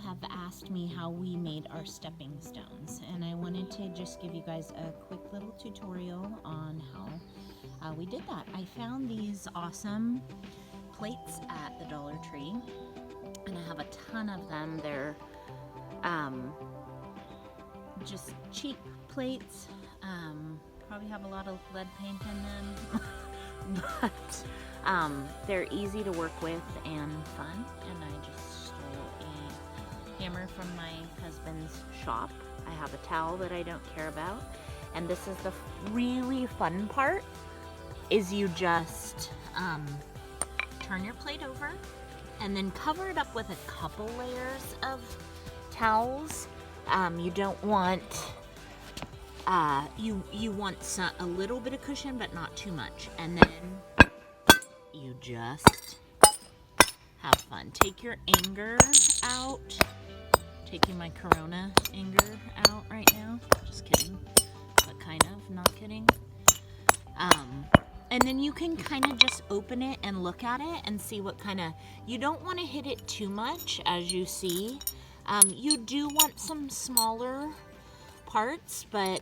have asked me how we made our stepping stones, and I wanted to just give you guys a quick little tutorial on how we did that. I found these awesome plates at the Dollar Tree, and I have a ton of them. They're just cheap plates, probably have a lot of lead paint in them, but they're easy to work with and fun. And I just stole a hammer from my husband's shop. I have a towel that I don't care about, and this is the really fun part, is you just turn your plate over and then cover it up with a couple layers of towels. You don't want, you want a little bit of cushion, but not too much. And then you just have fun. Take your anger out. Taking my Corona anger out right now. Just kidding, but kind of, not kidding. And then you can kind of just open it and look at it and see what kind of, you don't want to hit it too much, as you see. You do want some smaller parts, but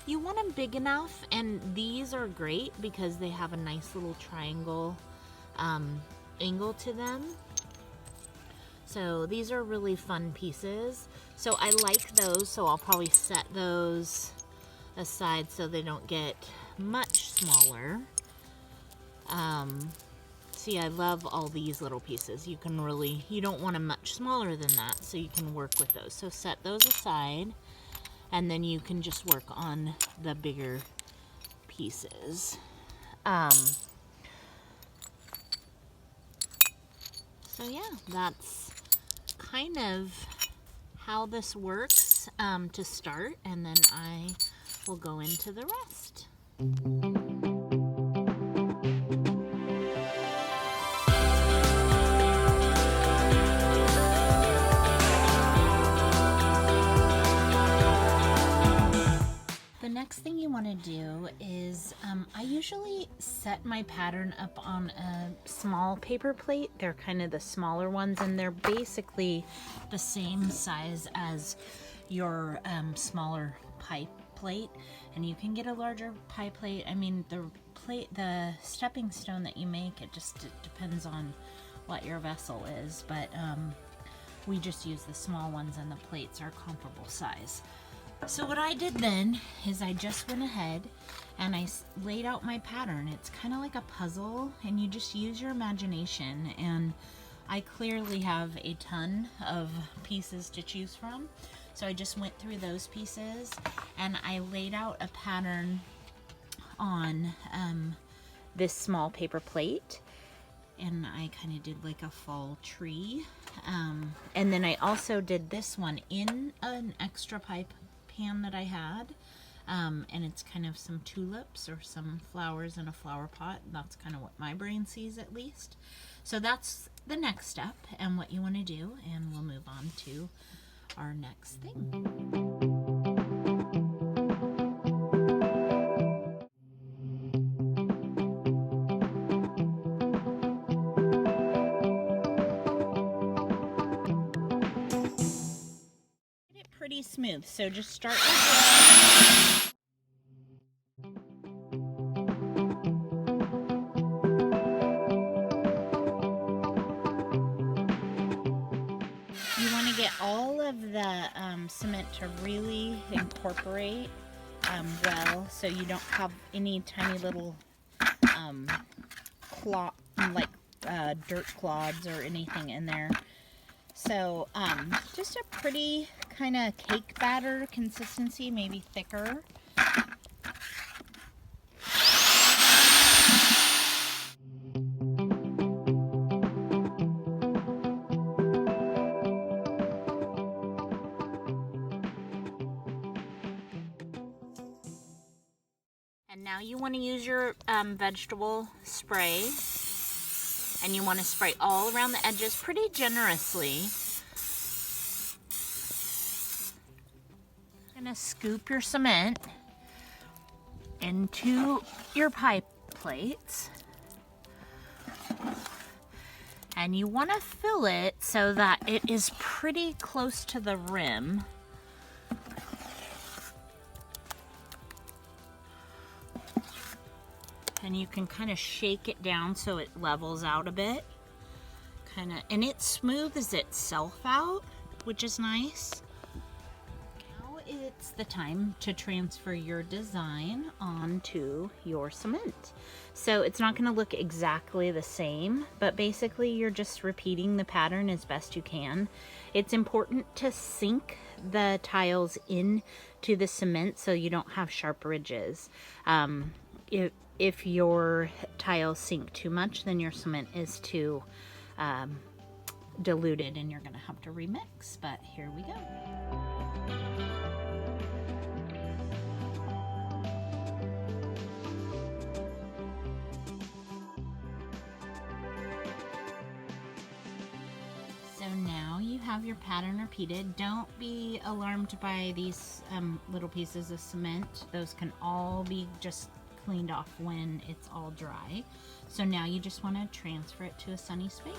you want them big enough, and these are great because they have a nice little triangle angle to them. So these are really fun pieces. So I like those, so I'll probably set those aside so they don't get much smaller. See, I love all these little pieces. You can really, you don't want them much smaller than that, so you can work with those. So set those aside, and then you can just work on the bigger pieces. So yeah, that's kind of how this works to start, and then I will go into the rest. The next thing you want to do is, I usually set my pattern up on a small paper plate. They're kind of the smaller ones, and they're basically the same size as your smaller pie plate. And you can get a larger pie plate. I mean, the stepping stone that you make, it depends on what your vessel is, but we just use the small ones, and the plates are comparable size. So what I did then is I just went ahead and I laid out my pattern. It's kind of like a puzzle, and you just use your imagination, and I clearly have a ton of pieces to choose from. So I just went through those pieces and I laid out a pattern on this small paper plate, and I kind of did like a fall tree. And then I also did this one in an extra pipe pan that I had, and it's kind of some tulips or some flowers in a flower pot. That's kind of what my brain sees, at least. So that's the next step and what you want to do, and we'll move on to our next thing. Pretty smooth, so just start with you want to get all of the cement to really incorporate well, so you don't have any tiny little dirt clods or anything in there. So just a pretty kind of cake batter consistency, maybe thicker. And now you want to use your vegetable spray, and you want to spray all around the edges pretty generously. You're going to scoop your cement into your pie plates, And you want to fill it so that it is pretty close to the rim. And you can kind of shake it down so it levels out a bit. And it smooths itself out, which is nice. Now it's the time to transfer your design onto your cement. So it's not going to look exactly the same, but basically you're just repeating the pattern as best you can. It's important to sink the tiles into the cement so you don't have sharp ridges. If your tiles sink too much, then your cement is too diluted and you're gonna have to remix, but here we go. So now you have your pattern repeated. Don't be alarmed by these little pieces of cement. Those can all be just cleaned off when it's all dry. So now you just want to transfer it to a sunny space.